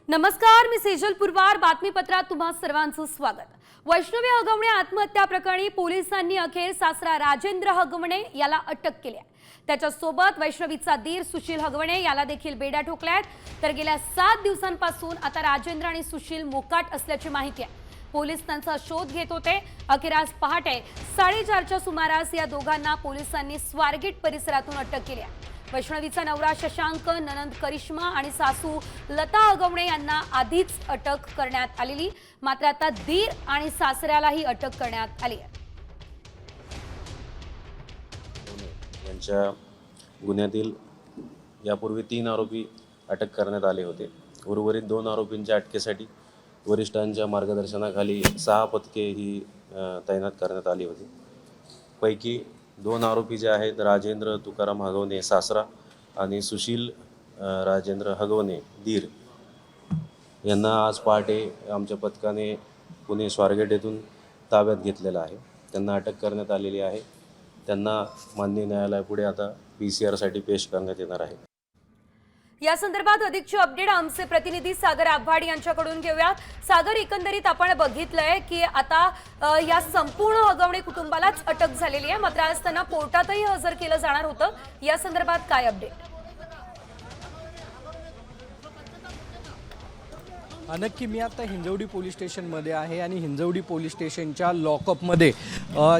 नमस्कार, मी सेजल पुरवार. बातमीपत्रात तुम्हा सर्वांचं स्वागत. वैष्णवी हगवणे आत्महत्या प्रकरणी पोलिसांनी अखेर सासरा राजेंद्र हगवणे याला अटक केली आहे. त्याच्यासोबत वैष्णवीचा दीर सुशील हगवणे याला देखील बेड्या ठोकल्यात. तर गेल्या 7 दिवसांपासून आता राजेंद्र आणि सुशील मोकाट असल्याची माहिती आहे. पोलीस त्यांचा शोध घेत होते. अखेर आज पहाटे 4:30च्या सुमारास या दोघांना पोलिसांनी स्वारगेट परिसरातून अटक केली आहे. वैष्णवीचा नवरा शशांक, ननंद करिश्मा आणि सासू लता हगवणे यांना आधीच अटक करण्यात आलेली, मात्र आता दीर आणि सासऱ्यालाही अटक करण्यात आली आहे. यांच्या गुन्ह्यातील यापूर्वी 3 आरोपी अटक करण्यात आले होते. उर्वरित 2 आरोपींच्या अटकेसाठी वरिष्ठांच्या मार्गदर्शनाखाली 6 पथके ही तैनात करण्यात आली होती. पैकी 2 आरोपी जे आहेत राजेंद्र तुकाराम हगवणे सासरा आणि सुशील राजेंद्र हगवणे दीर यांना आज पहाटे आमच्या पथकाने पुणे स्वारगेट येथून ताब्यात घेतलेलं आहे. त्यांना अटक करण्यात आलेली आहे. त्यांना माननीय न्यायालयापुढे आता PCR पेश करण्यात येणार आहे. या संदर्भात अधिकची अपडेट आमचे प्रतिनिधी सागर आव्हाड यांच्याकडून घेऊयात. सागर, एकंदरीत आपण बघितलंय की आता या संपूर्ण हगवणे कुटुंबालाच अटक झालेली आहे, मात्र आज त्यांना कोर्टातही हजर केलं जाणार होतं. या संदर्भात काय अपडेट? नक्की मी आता हिंजवडी पोलीस स्टेशनमध्ये आहे आणि हिंजवडी पोलीस स्टेशनच्या लॉकअपमध्ये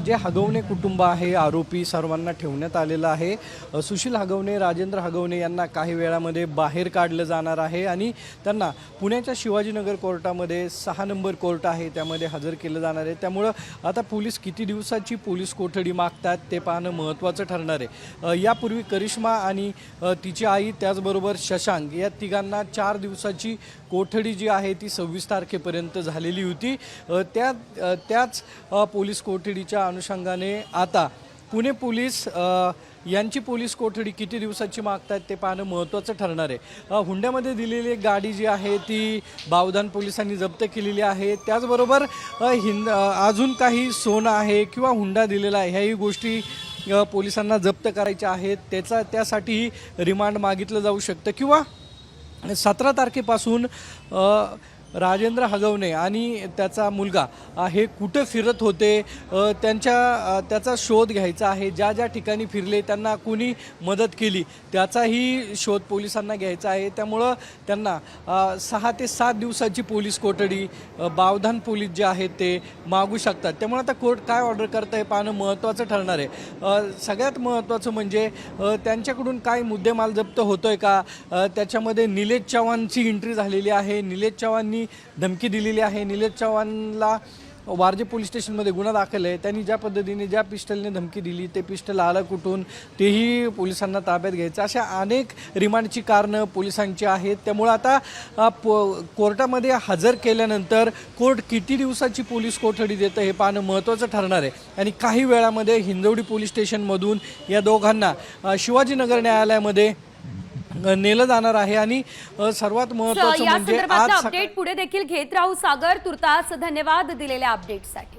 जे हगवणे कुटुंब आहे, आरोपी सर्वांना ठेवण्यात आलेलं आहे. सुशील हगवणे, राजेंद्र हगवणे यांना काही वेळामध्ये बाहेर काढलं जाणार आहे आणि त्यांना पुण्याच्या शिवाजीनगर कोर्टामध्ये 6 नंबर कोर्ट आहे त्यामध्ये हजर केलं जाणार आहे. त्यामुळं आता पोलीस किती दिवसाची पोलीस कोठडी मागतात ते पाहणं महत्त्वाचं ठरणार आहे. यापूर्वी करिश्मा आणि तिची आई त्याचबरोबर शशांक या तिघांना 4 दिवसाची कोठडी जी आहे ती 26 तारखेपर्यंत झालेली होती. त्याच पोलीस कोठडीच्या अनुषंगाने आता पुणे पोलीस यांची पोलीस कोठडी किती दिवसाची मागतात ते पाहणं महत्त्वाचं ठरणार आहे. हुंड्यामध्ये दिलेली गाडी जी आहे ती बावधान पोलिसांनी जप्त केलेली आहे. त्याचबरोबर अजून काही सोनं आहे किंवा हुंडा दिलेला आहे ह्याही गोष्टी पोलिसांना जप्त करायच्या आहेत. त्यासाठी रिमांड मागितलं जाऊ शकतं किंवा 17 तारखेपासून राजेंद्र हगवणे आणि त्याचा मुलगा हे कुठे फिरत होते त्याचा शोध घ्यायचा आहे. ज्या ज्या ठिकाणी फिरले त्यांना कोणी मदत केली त्याचाही शोध पोलिसांना घ्यायचा आहे. त्यामुळं त्यांना 6 ते 7 दिवसाची पोलीस कोठडी बावधान पोलीस जे आहेत ते मागू शकतात. त्यामुळे आता कोर्ट काय ऑर्डर करतं हे पाहणं महत्त्वाचं ठरणार आहे. सगळ्यात महत्त्वाचं म्हणजे त्यांच्याकडून काय मुद्देमाल जप्त होतोय का, त्याच्यामध्ये निलेश चव्हाणची एंट्री झालेली आहे. निलेश चव्हाणनी धमकी दिलेली आहे. निलेश चव्हाणला वारजे पोलीस स्टेशनमध्ये गुन्हा दाखल आहे. त्यांनी ज्या पद्धतीने ज्या पिस्टलने धमकी दिली ते पिस्टल आलं कुठून तेही पोलिसांना ताब्यात घ्यायचं, अशा अनेक रिमांडची कारणं पोलिसांची आहेत. त्यामुळं आता कोर्टामध्ये हजर केल्यानंतर कोर्ट किती दिवसाची पोलीस कोठडी देतं हे पाहणं महत्त्वाचं ठरणार आहे. आणि काही वेळामध्ये हिंजवडी पोलीस स्टेशनमधून या दोघांना शिवाजीनगर न्यायालयामध्ये नेलं जाणार आहे. आणि सर्वात महत्त्वाचं म्हणजे आज अपडेट पुढे देखील घेत राहू. सागर, तुर्तास धन्यवाद दिलेल्या अपडेटसाठी.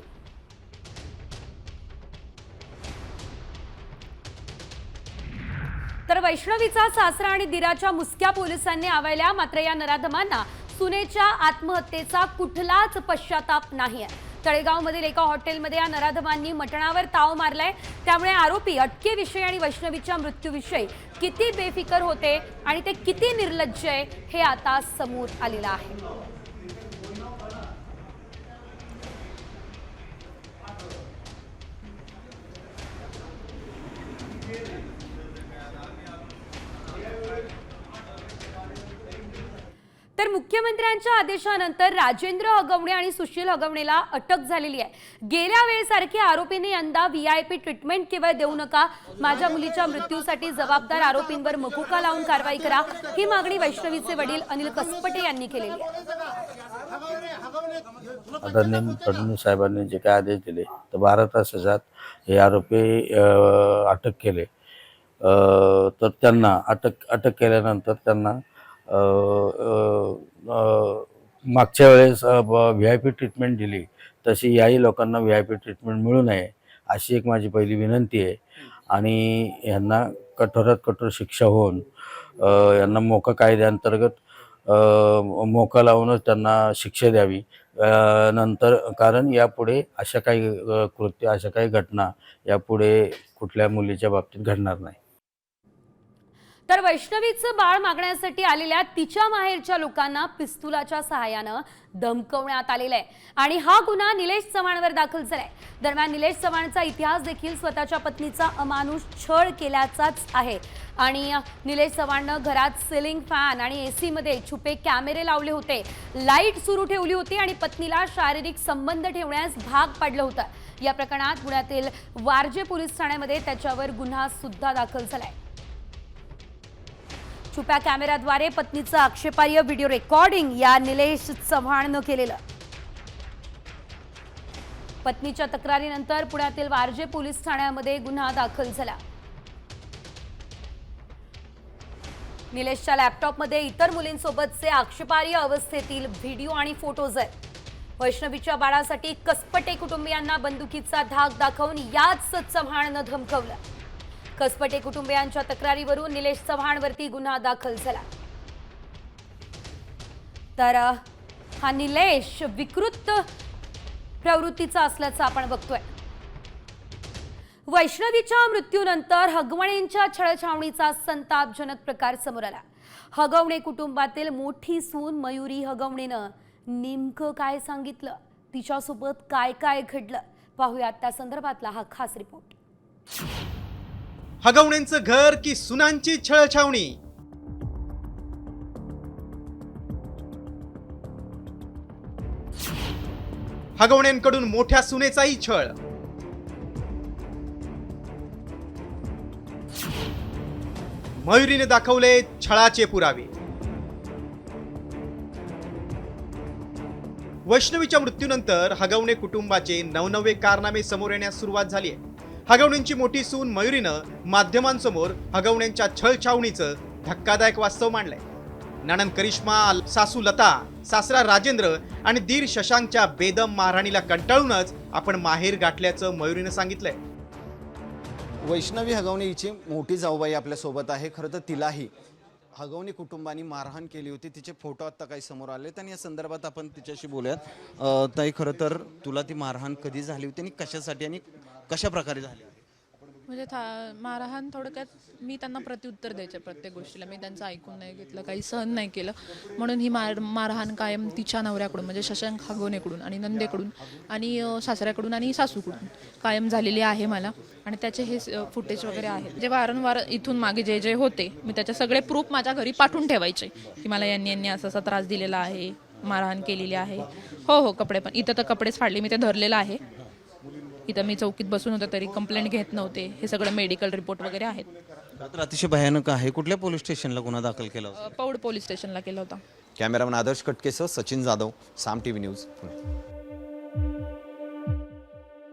तर वैष्णवीचा सासरा आणि दिराच्या मुसक्या पोलिसांनी आवळल्या, मात्र या नराधमांना सुनेच्या आत्महत्येचा कुठलाच पश्चाताप नाही आहे. तळेगावमधील एका हॉटेलमध्ये या नराधमांनी मटणावर ताव मारलाय. त्यामुळे आरोपी अटकेविषयी आणि वैष्णवीच्या मृत्यूविषयी किती बेफिकर होते आणि ते किती निर्लज्ज आहे हे आता समोर आलेलं आहे. तर मुख्यमंत्र्यांच्या आदेशानंतर राजेंद्र हगवणे आणि सुशील हगवणेला अटक झालेली आहे. गेल्या वेळेसारखी आरोपींनी यंदा VIP ट्रीटमेंट केवळ देऊ नका, माझ्या मुलीच्या मृत्यूसाठी जबाबदार आरोपींवर मकुका लावून कारवाई करा, ही मागणी वैष्णवीचे वडील अनिल कसपटे यांनी केलेली आहे. आदरणीय फडणवीस साहेबांनी जे काय आदेश दिले तर 12 तासात हे आरोपी अटक केले. तर त्यांना अटक केल्यानंतर त्यांना मागच्या वेळेस VIP ट्रीटमेंट दिली तशी याही लोकांना VIP ट्रीटमेंट मिळू नये अशी एक माझी पहिली विनंती आहे. आणि यांना कठोरात कठोर शिक्षा होऊन यांना मोका कायद्याअंतर्गत मोका लावूनच त्यांना शिक्षा द्यावी. नंतर कारण यापुढे अशा काही कृत्य, अशा काही घटना यापुढे कुठल्या मुलीच्या बाबतीत घडणार नाही. तर वैष्णवीचं बाळ मागण्यासाठी आलेल्या तिच्या माहेरच्या लोकांना पिस्तुलाच्या सहाय्यानं धमकवण्यात आलेलं आहे आणि हा गुन्हा निलेश चव्हाणवर दाखल झालाय. दरम्यान निलेश चव्हाणचा इतिहास देखील स्वतःच्या पत्नीचा अमानुष छळ केल्याचाच आहे आणि निलेश चव्हाणनं घरात सिलिंग फॅन आणि एसी मध्ये छुपे कॅमेरे लावले होते, लाईट सुरू ठेवली होती आणि पत्नीला शारीरिक संबंध ठेवण्यास भाग पाडलं होतं. या प्रकरणात पुण्यातील वारजे पोलीस ठाण्यामध्ये त्याच्यावर गुन्हा सुद्धा दाखल झालाय. छुप्या कॅमेऱ्याद्वारे पत्नीचं आक्षेपार्ह व्हिडिओ रेकॉर्डिंग या निलेश चव्हाणनं केलेलं. पत्नीच्या तक्रारीनंतर पुण्यातील वारजे पोलीस ठाण्यामध्ये गुन्हा दाखल झाला. निलेशच्या लॅपटॉपमध्ये इतर मुलींसोबतचे आक्षेपार्ह अवस्थेतील व्हिडिओ आणि फोटोज आहेत. वैष्णवीच्या बाळासाठी कसपटे कुटुंबियांना बंदुकीचा धाक दाखवून याच चव्हाणनं धमकवलं. कसपटे कुटुंबियांच्या तक्रारीवरून निलेश चव्हाणवरती गुन्हा दाखल झाला. तर हा निलेश विकृत प्रवृत्तीचा असल्याचं आपण बघतोय. वैष्णवीच्या मृत्यूनंतर हगवणेंच्या छळछावणीचा संतापजनक प्रकार समोर आला. हगवणे कुटुंबातील मोठी सून मयुरी हगवणेनं नेमकं काय सांगितलं, तिच्यासोबत काय काय घडलं, पाहूयात त्या संदर्भातला हा खास रिपोर्ट. हगवणेंचं घर की सुनांची छळछावणी? हगवणेंकडून मोठ्या सुनेचाही छळ. मयुरीने दाखवले छळाचे पुरावे. वैष्णवीच्या मृत्यूनंतर हगवणे कुटुंबाचे नवनवे कारनामे समोर येण्यास सुरुवात झाली आहे. हगवणेंची मोठी सून मयुरीनं माध्यमांसमोर हगवणेंच्या छळछावणीचं धक्कादायक वास्तव मांडलंय. नणंद करिश्मा, सासू लता, सासरा राजेंद्र आणि दीर शशांकच्या बेदम मारहाणीला कंटाळूनच आपण माहेर गाठल्याचं मयुरीनं सांगितलंय. वैष्णवी हगवणे हिची मोठी जाऊबाई आपल्यासोबत आहे. खरं तर तिलाही हगवणे कुटुंबाने मारहाण केली होती. तिचे फोटो आता काही समोर आले आणि या संदर्भात आपण तिच्याशी बोलूयात. ताई, खरं तर तुला ती मारहाण कधी झाली होती आणि कशासाठी आणि कशा प्रकारे झाली होती? म्हणजे मारहाण थोडक्यात मी त्यांना प्रत्युत्तर द्यायचे प्रत्येक गोष्टीला. मी त्यांचं ऐकून नाही घेतलं, काही सहन नाही केलं, म्हणून ही मारहाण कायम तिच्या नवऱ्याकडून म्हणजे शशांक हगवणेकडून आणि नंदेकडून आणि सासऱ्याकडून आणि सासूकडून कायम झालेली आहे मला. आणि त्याचे हे फुटेज वगैरे आहेत जे वारंवार इथून मागे जे जे होते मी त्याचे सगळे प्रूफ माझ्या घरी पाठवून ठेवायचे की मला यांनी असा असा त्रास दिलेला आहे, मारहाण केलेली आहे. हो, कपडे पण इथं तर कपडेच फाडले, मी ते धरलेलं आहे. इथं मी चौकीत बसून होतं तरी कंप्लेंट घेत नव्हते. हे सगळं मेडिकल रिपोर्ट वगैरे आहेत. तर अतिशय भयानक आहे. कुठल्या पोलीस स्टेशनला गुन्हा दाखल केला होता? पौड पोलीस स्टेशनला केला होता. कॅमेरामन आदर्श कटकेसह सचिन जाधव, साम टीव्ही न्यूज.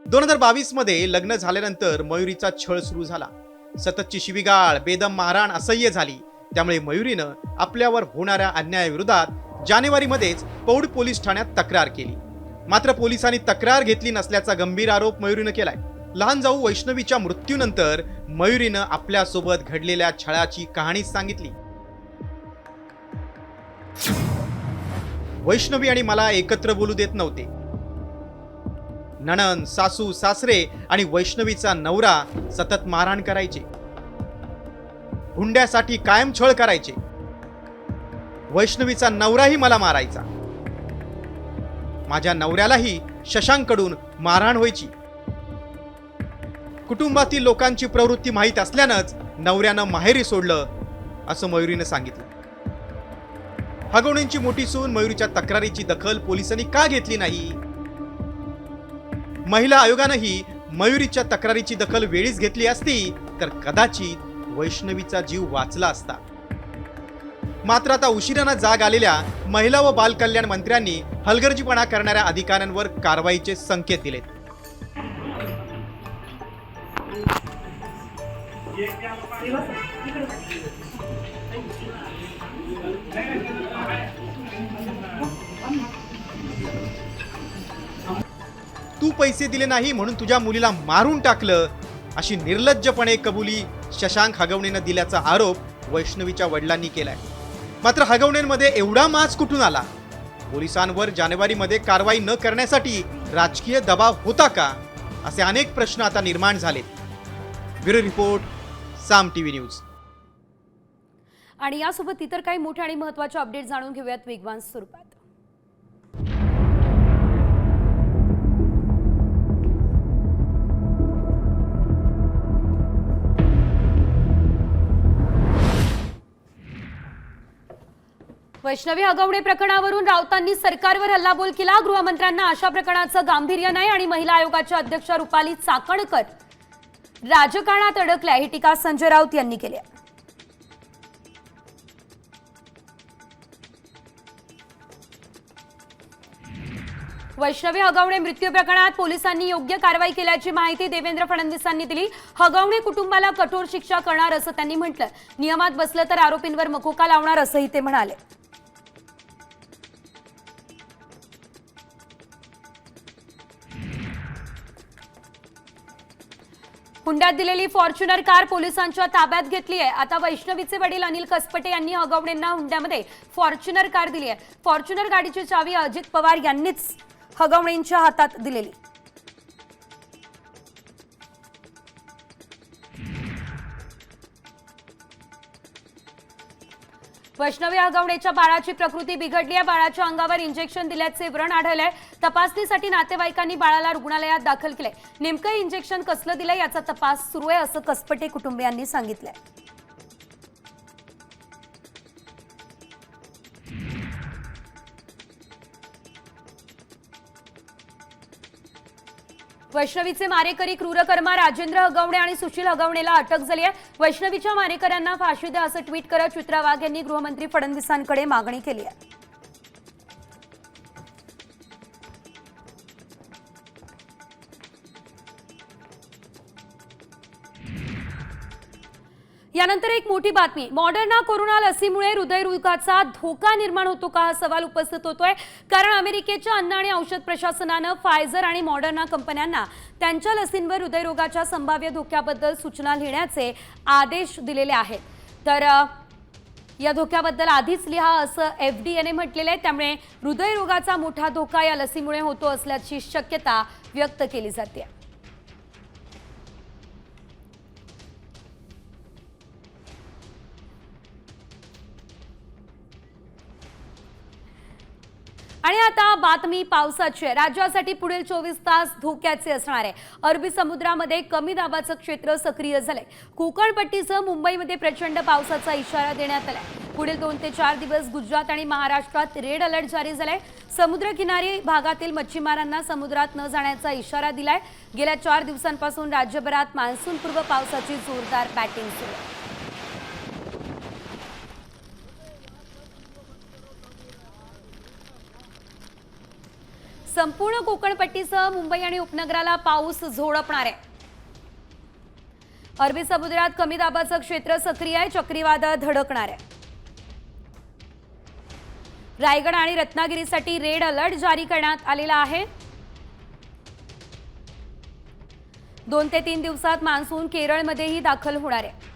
2022 मध्ये लग्न झाल्यानंतर मयुरीचा छळ सुरू झाला. सततची शिवीगाळ, बेदम मारहाण असह्य झाली. त्यामुळे मयुरीनं आपल्यावर होणाऱ्या अन्यायाविरोधात जानेवारीमध्येच पौड पोलीस ठाण्यात तक्रार केली. मात्र पोलिसांनी तक्रार घेतली नसल्याचा गंभीर आरोप मयुरीनं केलाय. लहान जाऊ वैष्णवीच्या मृत्यूनंतर मयुरीनं आपल्यासोबत घडलेल्या छळाची कहाणी सांगितली. वैष्णवी आणि मला एकत्र बोलू देत नव्हते. नणंद, सासू, सासरे आणि वैष्णवीचा नवरा सतत मारहाण करायचे. हुंड्यासाठी कायम छळ करायचे. वैष्णवीचा नवराही मला मारायचा. माझ्या नवऱ्यालाही शशांककडून मारहाण व्हायची. कुटुंबातील लोकांची प्रवृत्ती माहीत असल्यानंच नवऱ्यानं माहेरी सोडलं, असं मयुरीनं सांगितलं. हगवणेंची मोठी सून मयुरीच्या तक्रारीची दखल पोलिसांनी का घेतली नाही? महिला आयोगानंही मयुरीच्या तक्रारीची दखल वेळीच घेतली असती तर कदाचित वैष्णवीचा जीव वाचला असता. मात्र आता उशिरानं जाग आलेल्या महिला व बाल कल्याण मंत्र्यांनी हलगर्जीपणा करणाऱ्या अधिकाऱ्यांवर कारवाईचे संकेत दिलेत. तू पैसे दिले नाही म्हणून तुझ्या मुलीला मारून टाकलं, अशी निर्लज्जपणे कबुली शशांक हगवणेनं दिल्याचा आरोप वैष्णवीच्या वडिलांनी केलाय. मात्र हगवण्यांमध्ये एवढा माज कुठून आला? पोलिसांवर जानेवारीमध्ये कारवाई न करण्यासाठी राजकीय दबाव होता का? असे अनेक प्रश्न आता निर्माण झालेत. ब्युरो रिपोर्ट, साम टीव्ही न्यूज. आणि यासोबत इतर काही मोठे आणि महत्त्वाचे अपडेट जाणून घेऊयात वेगवान स्वरूपात. वैष्णवी हगवणे प्रकरणावरून राऊतांनी सरकारवर हल्लाबोल केला. गृहमंत्र्यांना अशा प्रकरणाचं गांभीर्य नाही आणि महिला आयोगाच्या अध्यक्ष रुपाली चाकणकर राजकारणात अडकल्या, ही टीका संजय राऊत यांनी केली. वैष्णवी हगवणे मृत्यू प्रकरणात पोलिसांनी योग्य कारवाई केल्याची माहिती देवेंद्र फडणवीसांनी दिली. हगवणे कुटुंबाला कठोर शिक्षा करणार असं त्यांनी म्हटलं. नियमात बसलं तर आरोपींवर मकोका लावणार असंही ते म्हणाले. हुंड्यात दिलेली फॉर्च्युनर कार पोलिसांच्या ताब्यात घेतली आहे. आता वैष्णवीचे वडील अनिल कसपटे यांनी हगवणेंना हुंड्यामध्ये फॉर्च्युनर कार दिली आहे. फॉर्च्युनर गाडीची चावी अजित पवार यांनीच हगवणेंच्या हातात दिलेली. वैष्णवी हगवणेच्या बाळाची प्रकृती बिघडली आहे. बाळाच्या अंगावर इंजेक्शन दिल्याचे व्रण आढळले. तपासणीसाठी नातेवाईकांनी बाळाला रुग्णालयात दाखल केले. नेमकं इंजेक्शन कसलं दिलंय याचा तपास सुरू आहे असं कसपटे कुटुंबियांनी सांगितलंय. वैष्णवीचे मारेकरी क्रूरकर्मा राजेंद्र हगवणे आणि सुशील हगवणेला अटक झाली आहे. वैष्णवीच्या मारेकऱ्यांना फाशी द्या असं ट्विट करत चित्रा वाघ यांनी गृहमंत्री फडणवीसांकडे मागणी केली आहे. यानंतर एक मोठी बातमी. मॉडर्ना कोरोना लसीमुळे हृदयरोगाचा धोका निर्माण होतो का, हा सवाल उपस्थित होतोय. कारण अमेरिकेच्या अन्न आणि औषध प्रशासनानं फायझर आणि मॉडर्ना कंपन्यांना त्यांच्या लसींवर हृदयरोगाच्या संभाव्य धोक्याबद्दल सूचना लिहिण्याचे आदेश दिलेले आहेत. तर या धोक्याबद्दल आधीच लिहा असं FDA ने म्हटलेलं आहे. त्यामुळे हृदयरोगाचा मोठा धोका या लसीमुळे होतो असल्याची शक्यता व्यक्त केली जाते. आणि आता बातमी पावसाची. राज्यासाठी पुढील 24 तास धोक्याचे असणार आहे. अरबी समुद्रामध्ये कमी दाबाचं क्षेत्र सक्रिय झालंय. कोकण पट्टीसह मुंबईमध्ये प्रचंड पावसाचा इशारा देण्यात आलाय. पुढील 2 ते 4 दिवस गुजरात आणि महाराष्ट्रात रेड अलर्ट जारी झालाय. समुद्रकिनारी भागातील मच्छीमारांना समुद्रात न जाण्याचा इशारा दिलाय. गेल्या 4 दिवसांपासून राज्यभरात मान्सूनपूर्व पावसाची जोरदार बॅटिंग सुरू आहे. संपूर्ण कोकणपट्टीसह मुंबई आणि उपनगराला पाऊस झोडपणार आहे. अरबी समुद्रात कमी दाबाचं क्षेत्र सक्रिय आहे. चक्रीवादळ धडकणार आहे. रायगड आणि रत्नागिरीसाठी रेड अलर्ट जारी करण्यात आलेला आहे. 2 ते 3 दिवसात मान्सून केरळमध्येही दाखल होणार आहे.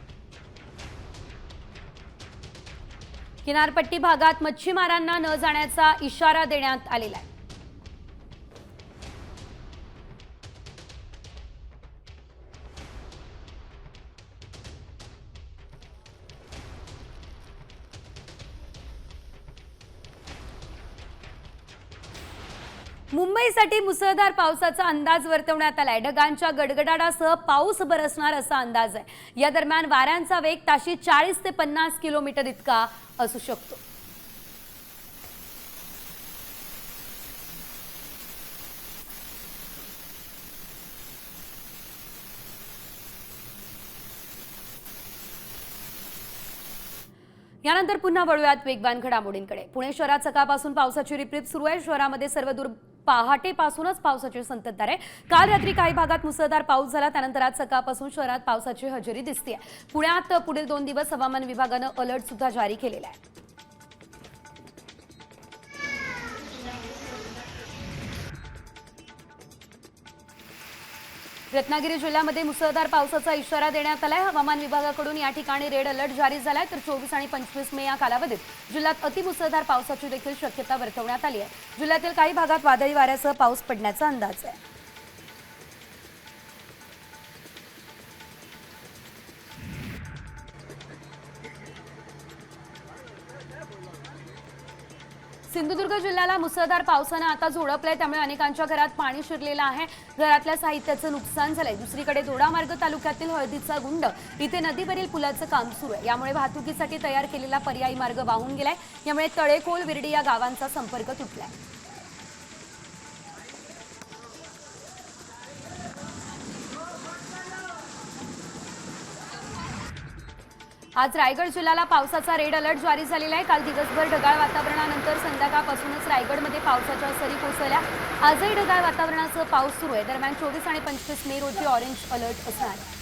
किनारपट्टी भागात मच्छीमारांना न जाण्याचा इशारा देण्यात आलेला आहे. मुंबईसाठी मुसळधार पावसाचा अंदाज वर्तवण्यात आलाय. ढगांच्या गडगडाटासह पाऊस बरसणार असा अंदाज आहे. या दरम्यान वाऱ्यांचा वेग ताशी 40 ते 50 किलोमीटर इतका असू शकतो. यानंतर पुन्हा वळूयात वेगवान घडामोडींकडे. पुणे शहरात सकाळपासून पावसाची रिपरिप सुरू आहे. शहरामध्ये सर्वदूर पहाटेपासूनच पावसाची संततधार आहे. काल रात्री काही भागात मुसळधार पाऊस झाला. त्यानंतर आज सकाळपासून शहरात पावसाची हजेरी दिसते. पुण्यात पुढील 2 दिवस हवामान विभागानं अलर्ट सुद्धा जारी केलेला आहे. रत्नागिरी जिल्ह्यामध्ये मुसळधार पावसाचा इशारा देण्यात आलाय. हवामान विभागाकडून या ठिकाणी रेड अलर्ट जारी झालाय. तर 24 आणि 25 मे या कालावधीत जिल्ह्यात अतिमुसळधार पावसाची देखील शक्यता वर्तवण्यात आली आहे. जिल्ह्यातील काही भागात वादळी वाऱ्यासह पाऊस पडण्याचा अंदाज आहे. सिंधुदुर्ग जिल्ह्याला मुसळधार पावसानं आता झोडपलंय, त्यामुळे अनेकांच्या घरात पाणी शिरलेलं आहे. घरातल्या साहित्याचं नुकसान झालंय. दुसरीकडे दोडामार्ग तालुक्यातील हळदीचा गुंड इथे नदीवरील पुलाचं काम सुरू आहे. यामुळे वाहतुकीसाठी तयार केलेला पर्यायी मार्ग वाहून गेलाय. यामुळे तळेखोल, विर्डी या गावांचा संपर्क तुटलाय. आज रायगड जिल्ह्याला पावसाचा रेड अलर्ट जारी झालेला आहे. काल दिवसभर ढगाळ वातावरणानंतर संध्याकाळपासूनच रायगडमध्ये पावसाच्या सरी कोसळल्या. आजही ढगाळ वातावरणासह पाऊस सुरू आहे. दरम्यान 24 आणि 25 मे रोजी ऑरेंज अलर्ट असणार आहे.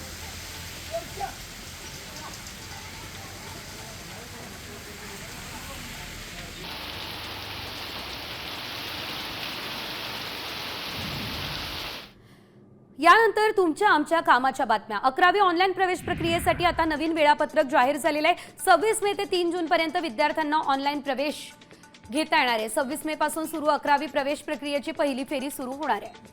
यानंतर तुमच्या आमच्या कामाच्या बातम्या. 11वी ऑनलाईन प्रवेश प्रक्रियेसाठी आता नवीन वेळापत्रक जाहीर झालेलं आहे. 26 मे ते 3 जून पर्यंत विद्यार्थ्यांना ऑनलाईन प्रवेश घेता येणार आहे. 26 मे पासून सुरू 11वी प्रवेश प्रक्रियेची पहिली फेरी सुरू होणार आहे.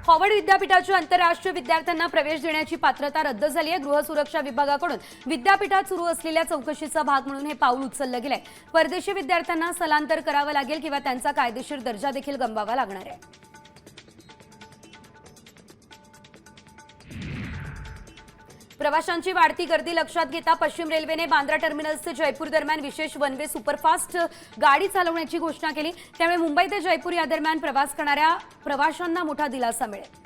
हॉवर्ड विद्यापीठाच्या आंतरराष्ट्रीय विद्यार्थ्यांना प्रवेश देण्याची पात्रता रद्द झाली आहे. गृहसुरक्षा विभागाकडून विद्यापीठात सुरू असलेल्या चौकशीचा भाग म्हणून हे पाऊल उचललं गेलंय. परदेशी विद्यार्थ्यांना स्थलांतर करावं लागेल किंवा त्यांचा कायदेशीर दर्जा देखील गमवावा लागणार आहे. प्रवाशांची वाढती गर्दी लक्षात घेता पश्चिम रेल्वेने बांद्रा टर्मिनस ते जयपूर दरम्यान विशेष वन वे सुपरफास्ट गाडी चालवण्याची घोषणा केली. त्यामुळे मुंबई ते जयपूर या दरम्यान प्रवास करणाऱ्या प्रवाशांना मोठा दिलासा मिळेल.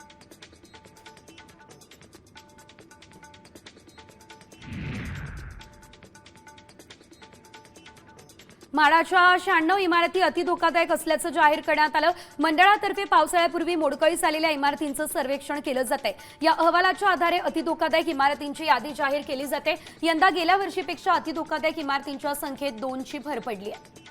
म्हाडाच्या 96 इमारती अतिधोकादायक असल्याचं जाहीर करण्यात आलं. मंडळातर्फे पावसाळ्यापूर्वी मोडकळीस आलेल्या इमारतींचं सर्वेक्षण केलं जातंय. या अहवालाच्या आधारे अतिधोकादायक इमारतींची यादी जाहीर केली जाते. यंदा गेल्या वर्षीपेक्षा अतिधोकादायक इमारतींच्या संख्येत 2ची भर पडली आहे.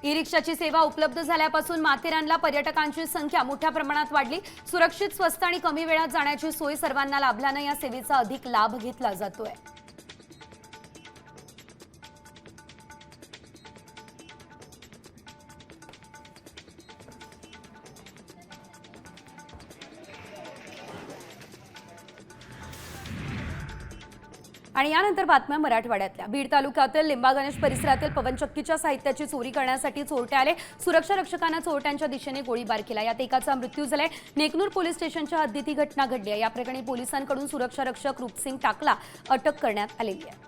ई रिक्षाची सेवा उपलब्ध झाल्यापासून माथेरानला पर्यटकांची संख्या मोठ्या प्रमाणात वाढली. सुरक्षित, स्वस्त आणि कमी वेळात जाण्याची सोय सर्वांना लाभल्यानं या सेवेचा अधिक लाभ घेतला जातोय. आणि यानंतर बातम्या मराठवाड्यातल्या. बीड तालुक्यातील लिंबा गणेश परिसरातील पवनचक्कीच्या साहित्याची चोरी करण्यासाठी चोरटे आले. सुरक्षा रक्षकांना चोरट्यांच्या दिशेने गोळीबार केला. यात एकाचा मृत्यू झालाय. नेकनूर पोलीस स्टेशनच्या हद्दीत ही घटना घडली आहे. या प्रकरणी पोलिसांकडून सुरक्षा रक्षक रूपसिंग टाकला अटक करण्यात आलेली आहे.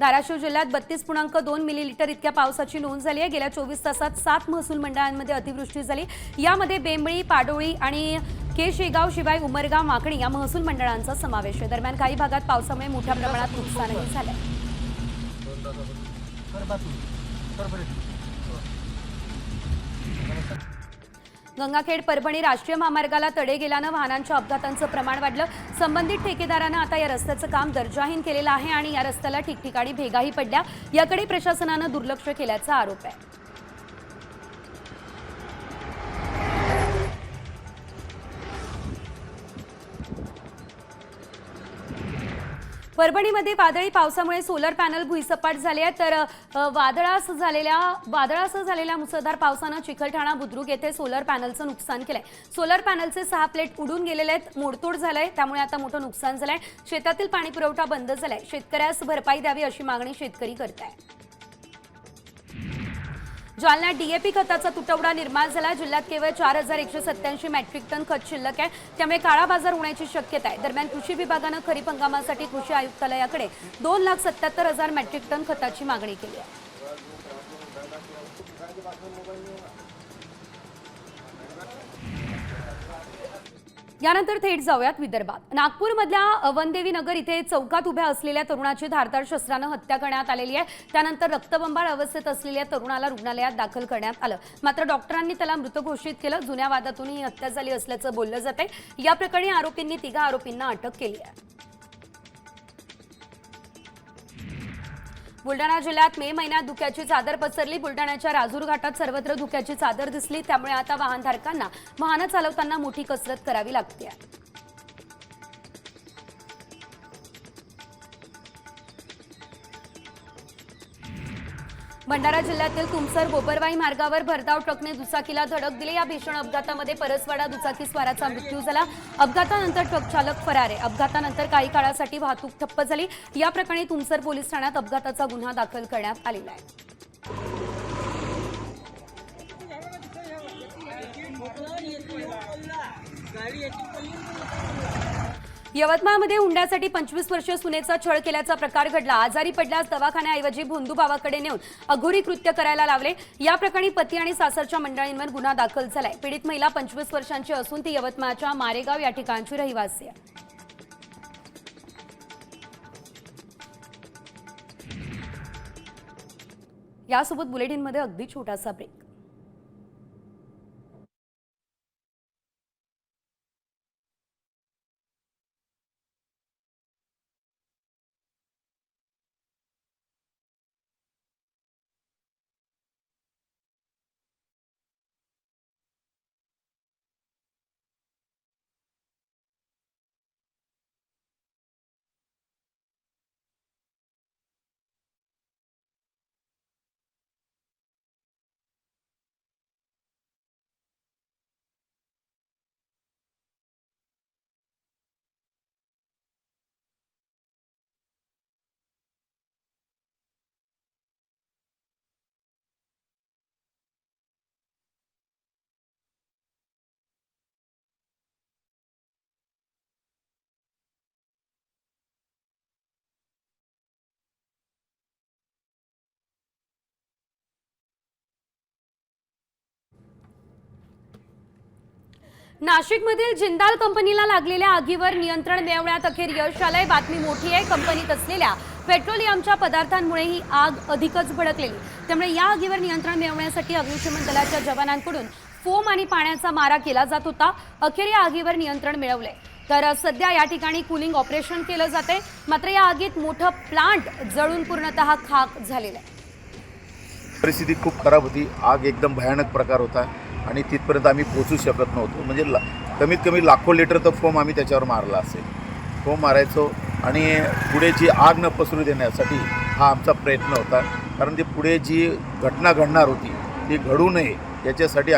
धाराशिव जिल्ह्यात 32.2 मिलीलीटर इतक्या पावसाची नोंद झाली आहे. गेल्या 24 तासात 7 महसूल मंडळांमध्ये अतिवृष्टी झाली. यामध्ये बेंबळी, पाडोळी आणि शेगाव शिवाय उमरगाव, माकणी या महसूल मंडळांचा समावेश आहे. दरम्यान काही भागात पावसामुळे मोठ्या प्रमाणात नुकसानही झालंय. गंगाखेड परभणी राष्ट्रीय महामार्गाला तडे गेल्यानं वाहनांच्या अपघातांचं प्रमाण वाढलं. संबंधित ठेकेदारानं आता या रस्त्याचं काम दर्जाहीन केलेलं आहे आणि या रस्त्याला ठिकठिकाणी भेगाही पडल्या. याकडे प्रशासनानं दुर्लक्ष केल्याचा आरोप आहे. परभणीमध्ये वादळी पावसामुळे सोलर पॅनल भुईसपाट झाले आहेत. तर वादळासह झालेल्या मुसळधार पावसानं चिखलठाणा, बुद्रुक येथे सोलर पॅनलचं नुकसान केलंय. सोलर पॅनलचे 6 प्लेट उडून गेलेले आहेत. मोडतोड झालंय, त्यामुळे आता मोठं नुकसान झालंय. शेतातील पाणी पुरवठा बंद झालाय. शेतकऱ्यास भरपाई द्यावी अशी मागणी शेतकरी करतायत. जालन्यात डीएपी खताचा तुटवडा निर्माण झाला. जिल्ह्यात केवळ 4187 मेट्रिक टन खत शिल्लक आहे. त्यामुळे काळा बाजार होण्याची शक्यता आहे. दरम्यान कृषी विभागानं खरीप हंगामासाठी कृषी आयुक्तालयाकडे 2,77,000 मेट्रिक टन खताची मागणी केली आहे. यानंतर थेट जाऊयात विदर्भात. नागपूरमधल्या वनदेवी नगर इथे चौकात उभ्या असलेल्या तरुणाची धारदार शस्त्रानं हत्या करण्यात आलेली आहे. त्यानंतर रक्तबंबाळ अवस्थेत असलेल्या तरुणाला रुग्णालयात दाखल करण्यात आलं. मात्र डॉक्टरांनी त्याला मृत घोषित केलं. जुन्या वादातून ही हत्या झाली असल्याचं बोललं जात आहे. या प्रकरणी आरोपींनी 3 आरोपींना अटक केली आहे. बुलढाणा जिल्ह्यात मे महिन्यात धुक्याची चादर पसरली. बुलढाण्याच्या राजूर घाटात सर्वत्र धुक्याची चादर दिसली. त्यामुळे आता वाहनधारकांना वाहनं चालवताना मोठी कसरत करावी लागते. भंडारा जिल्ह्यातील तुमसर बोबरवाई मार्गावर भरधाव ट्रकने दुचाकीला धडक दिली. या भीषण अपघातामध्ये परसवाडा दुचाकी स्वाराचा मृत्यू झाला. अपघातानंतर ट्रक चालक फरार आहे. अपघातानंतर काही काळासाठी वाहतूक ठप्प झाली. या प्रकरणी तुमसर पोलीस ठाण्यात अपघाताचा गुन्हा दाखल करण्यात आलेला आहे. यवतमाळमध्ये हुंड्यासाठी 25 वर्षीय सुनेचा छळ केल्याचा प्रकार घडला. आजारी पडल्यास दवाखान्याऐवजी भोंदू भावाकडे नेऊन अघोरी कृत्य करायला लावले. या प्रकरणी पती आणि सासरच्या मंडळींवर गुन्हा दाखल झालाय. पीडित महिला 25 वर्षांची असून ती यवतमाळच्या मारेगाव या ठिकाणची रहिवासी आहे. यासोबत बुलेटिनमध्ये अगदी छोटासा ब्रेक. नाशिकमधील जिंदाल कंपनीला लागलेल्या आगीवर नियंत्रण मिळवण्यात अखेर यश आलंय. बातमी मोठी आहे. कंपनीत असलेल्या पेट्रोलियमच्या पदार्थांमुळे ही आग अधिकच भडकलेली. त्यामुळे या आगीवर नियंत्रण मिळवण्यासाठी अग्निशमन दलाच्या जवानांकडून फोम आणि पाण्याचा मारा केला जात होता. अखेर या आगीवर नियंत्रण मिळवलंय. तर सध्या या ठिकाणी कूलिंग ऑपरेशन केलं जाते. मात्र या आगीत मोठं प्लांट जळून पूर्णतः खाक झालेलं आहे. परिस्थिती खूप खराब होती. आग एकदम भयानक प्रकार होता आणि तिथपर्यंत आम्ही पोहोचू शकत नव्हतो. म्हणजे कमीत कमी लाखो लिटर तर फोम आम्ही त्याच्यावर मारला असेल. फोम मारायचो आणि पुढे जी आग न पसरू देण्यासाठी हा आमचा प्रयत्न होता. कारण ती पुढे जी घटना घडणार होती ती घडू नये याच्यासाठी